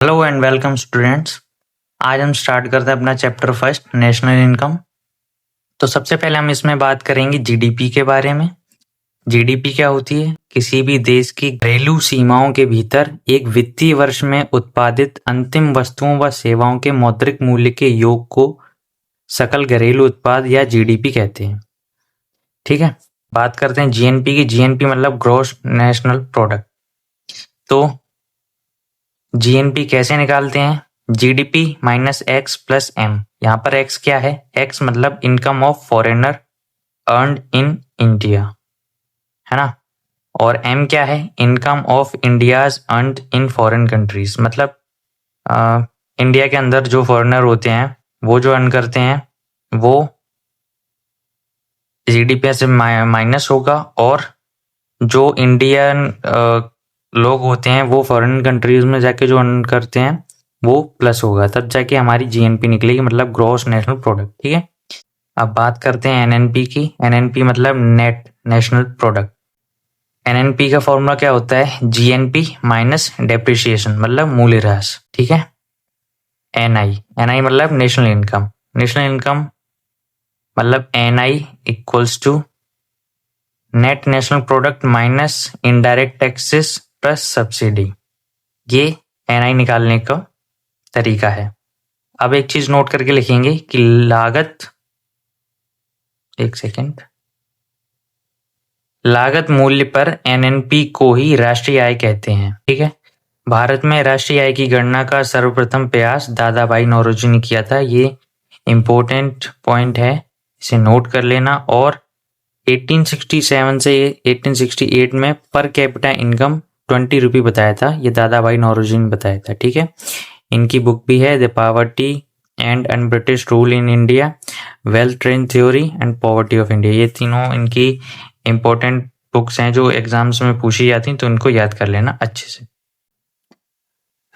Hello and welcome students. आज हम start करते हैं अपना चैप्टर फर्स्ट नेशनल इनकम। तो सबसे पहले हम इसमें बात करेंगे जीडीपी के बारे में। जीडीपी क्या होती है? किसी भी देश की घरेलू सीमाओं के भीतर एक वित्तीय वर्ष में उत्पादित अंतिम वस्तुओं व सेवाओं के मौद्रिक मूल्य के योग को सकल घरेलू उत्पाद या जीडीपी कहते हैं। ठीक है, बात करते हैं जीएनपी की। जीएनपी मतलब ग्रॉस नेशनल प्रोडक्ट। तो जीएनपी कैसे निकालते हैं? GDP minus X plus M. यहाँ पर एक्स क्या है? एक्स मतलब income of foreigner earned in India, है ना। और एम क्या है? Income of India's earned in foreign countries, मतलब इंडिया के अंदर जो फॉरेनर होते हैं वो जो अर्न करते हैं वो जीडीपी से माइनस होगा, और जो इंडियन लोग होते हैं वो फॉरेन कंट्रीज में जाके जो अर्न करते हैं वो प्लस होगा, तब जाके हमारी जीएनपी निकलेगी, मतलब ग्रॉस नेशनल प्रोडक्ट। ठीक है, अब बात करते हैं एनएनपी की। एनएनपी मतलब नेट नेशनल प्रोडक्ट। एनएनपी का फॉर्मूला क्या होता है? जीएनपी माइनस डेप्रिसिएशन मतलब मूल्यह्रास। ठीक है, एनआई। एनआई मतलब नेशनल इनकम। नेशनल इनकम मतलब NI equals to net national product minus indirect taxes plus subsidy. ये एनआई निकालने का तरीका है। अब एक चीज नोट करके लिखेंगे कि लागत, एक सेकेंड, लागत मूल्य पर एनएनपी को ही राष्ट्रीय आय कहते हैं। ठीक है, भारत में राष्ट्रीय आय की गणना का सर्वप्रथम प्रयास दादाभाई नौरोजी ने किया था। ये इंपॉर्टेंट पॉइंट है, इसे नोट कर लेना। और 1867 से 1868 में पर कैपिटा इनकम 20 रुपये बताया था, ये दादाभाई नौरोजी ने बताया था। ठीक है, इनकी बुक भी है, the poverty and un-British rule in India, wealth train theory and poverty of India. ये तीनों इनकी इंपॉर्टेंट बुक्स हैं जो एग्जाम्स में पूछी जाती हैं, तो इनको याद कर लेना अच्छे से।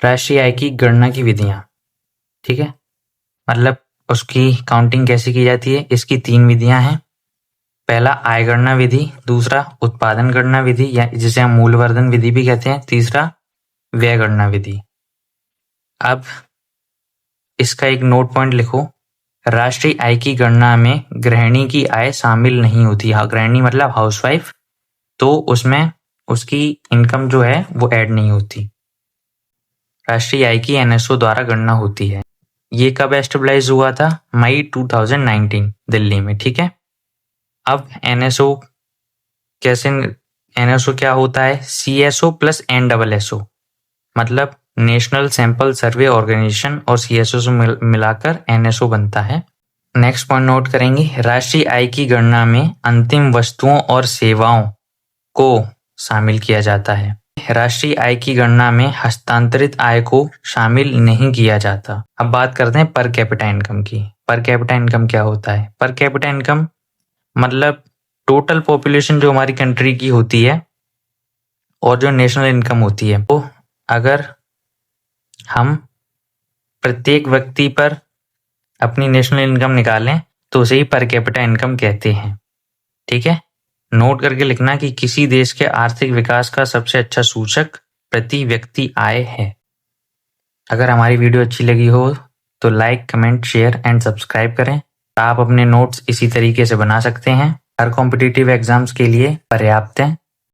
राष्ट्रीय आय की गणना की विधियां, ठीक है, मतलब उसकी काउंटिंग कैसे की जाती है। इसकी 3 विधियां हैं। पहला आय गणना विधि, दूसरा उत्पादन गणना विधि या जिसे हम मूल्यवर्धन विधि भी कहते हैं, तीसरा व्यय गणना विधि। अब इसका एक नोट पॉइंट लिखो, राष्ट्रीय आय की गणना में गृहिणी की आय शामिल नहीं होती। गृहिणी मतलब हाउसवाइफ, तो उसमें उसकी इनकम जो है वो ऐड नहीं होती। राष्ट्रीय आय की एनएसओ द्वारा गणना होती है। ये कब एस्टेब्लाइज हुआ था? मई 2019 दिल्ली में। ठीक है, अब एनएसओ कैसे, एनएसओ क्या होता है? सीएसओ प्लस एनडबलएसओ, मतलब नेशनल सैंपल सर्वे ऑर्गेनाइजेशन, और सीएसओ से मिलाकर एनएसओ बनता है। नेक्स्ट पॉइंट नोट करेंगे, राष्ट्रीय आय की गणना में अंतिम वस्तुओं और सेवाओं को शामिल किया जाता है। राष्ट्रीय आय की गणना में हस्तांतरित आय को शामिल नहीं किया जाता। अब बात करते हैं पर कैपिटा इनकम की। पर कैपिटा इनकम क्या होता है? पर कैपिटा इनकम मतलब टोटल पॉपुलेशन जो हमारी कंट्री की होती है और जो नेशनल इनकम होती है, तो अगर हम प्रत्येक व्यक्ति पर अपनी नेशनल इनकम निकालें तो उसे ही पर कैपिटा इनकम कहते हैं। ठीक है, नोट करके लिखना कि किसी देश के आर्थिक विकास का सबसे अच्छा सूचक प्रति व्यक्ति आय है। अगर हमारी वीडियो अच्छी लगी हो तो like, comment, share and subscribe करें। आप अपने नोट्स इसी तरीके से बना सकते हैं, हर कॉम्पिटिटिव एग्जाम्स के लिए पर्याप्त हैं।